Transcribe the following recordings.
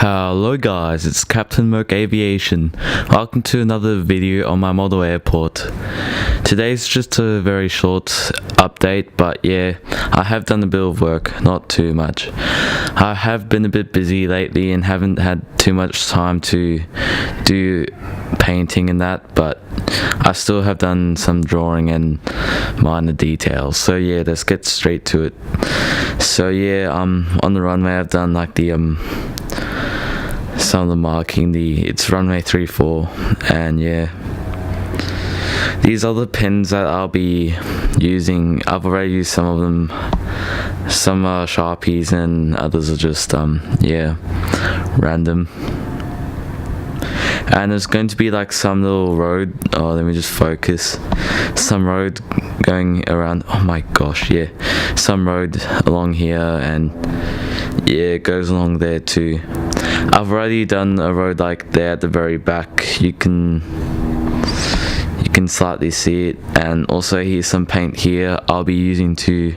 Hello guys, it's Captain Merc Aviation. Welcome to another video on my model airport. Today's just a very short update, but yeah, I have done a bit of work, not too much. I have been a bit busy lately and haven't had too much time to do painting and that, but I still have done some drawing and minor details. So yeah, let's get straight to it. So yeah, on the runway I've done like the some of the marking, it's runway 34, and yeah, these are the pens that I'll be using. I've already used some of them. Some are Sharpies and others are just yeah, random. And there's going to be like some little road, let me just focus, some road going around, oh my gosh, yeah, some road along here, and yeah, it goes along there too. I've already done a road like there at the very back. You can slightly see it, and also here's some paint here I'll be using to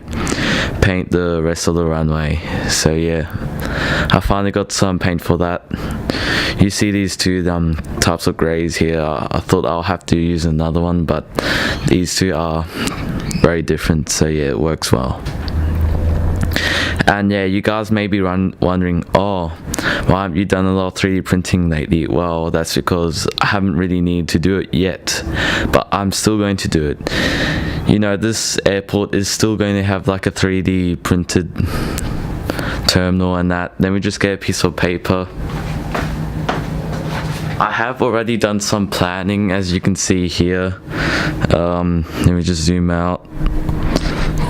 paint the rest of the runway. So yeah, I finally got some paint for that. You see these two types of greys here. I thought I'll have to use another one, but these two are very different, so yeah, it works well. And yeah, you guys may be wondering, oh, why haven't you done a lot of 3D printing lately? Well, that's because I haven't really needed to do it yet, but I'm still going to do it. You know, this airport is still going to have like a 3D printed terminal and that. Then we just get a piece of paper. I have already done some planning, as you can see here. Let me just zoom out.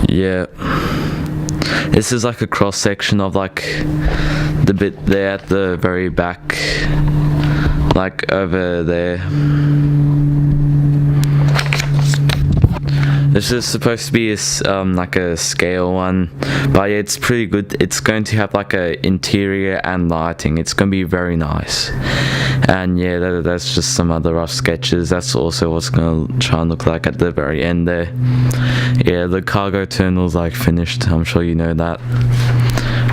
Yeah, this is like a cross section of like the bit there at the very back, like over there. This is supposed to be like a scale one, but yeah, it's pretty good. It's going to have like a interior and lighting. It's going to be very nice. And yeah, that's just some other rough sketches. That's also what's going to try and look like at the very end there. Yeah, the cargo terminal's like finished. I'm sure you know that.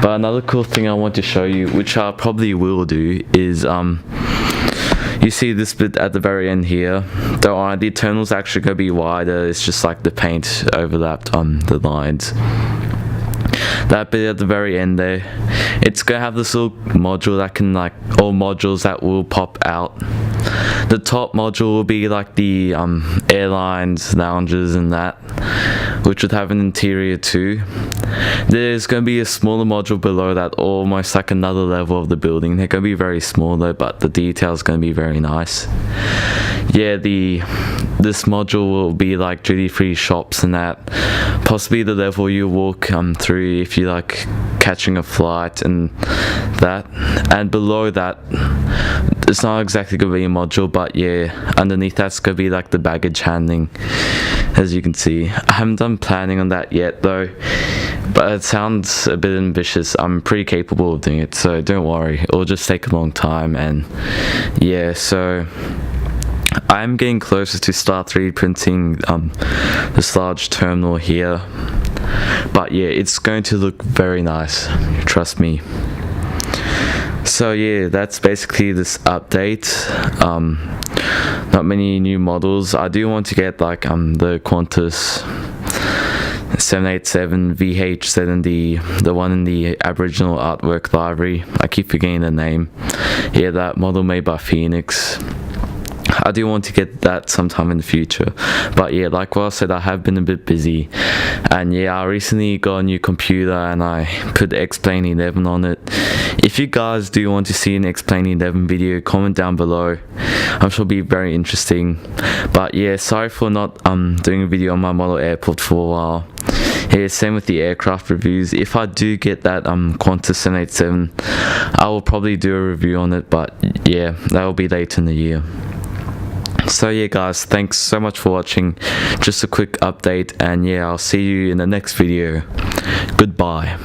But another cool thing I want to show you, which I probably will do, is you see this bit at the very end here. The terminal's actually going to be wider. It's just like the paint overlapped on the lines. That bit at the very end there, it's going to have this little module that can like, all modules that will pop out. The top module will be like the airlines, lounges and that, which would have an interior too. There's going to be a smaller module below that, almost like another level of the building. They're going to be very small though, but the detail is going to be very nice. Yeah, this module will be like duty-free shops and that. Possibly the level you walk through if you like catching a flight and that. And below that, it's not exactly going to be a module, but yeah, underneath that's going to be like the baggage handling, as you can see. I haven't done planning on that yet though, but it sounds a bit ambitious. I'm pretty capable of doing it, so don't worry, it'll just take a long time. And yeah, so I'm getting closer to start 3D printing this large terminal here, but yeah, it's going to look very nice, trust me. So yeah, that's basically this update. Not many new models. I do want to get like the Qantas 787 VH70, the one in the Aboriginal Artwork Library. I keep forgetting the name. Yeah, that model made by Phoenix. I do want to get that sometime in the future, but yeah, like what I said, I have been a bit busy. And yeah, I recently got a new computer and I put X-Plane 11 on it. If you guys do want to see an X-Plane 11 video, comment down below. I'm sure it'll be very interesting. But yeah, sorry for not doing a video on my model airport for a while. Yeah, same with the aircraft reviews. If I do get that Qantas 787, I will probably do a review on it, but yeah, that will be later in the year. So yeah guys, thanks so much for watching. Just a quick update, and yeah, I'll see you in the next video. Goodbye.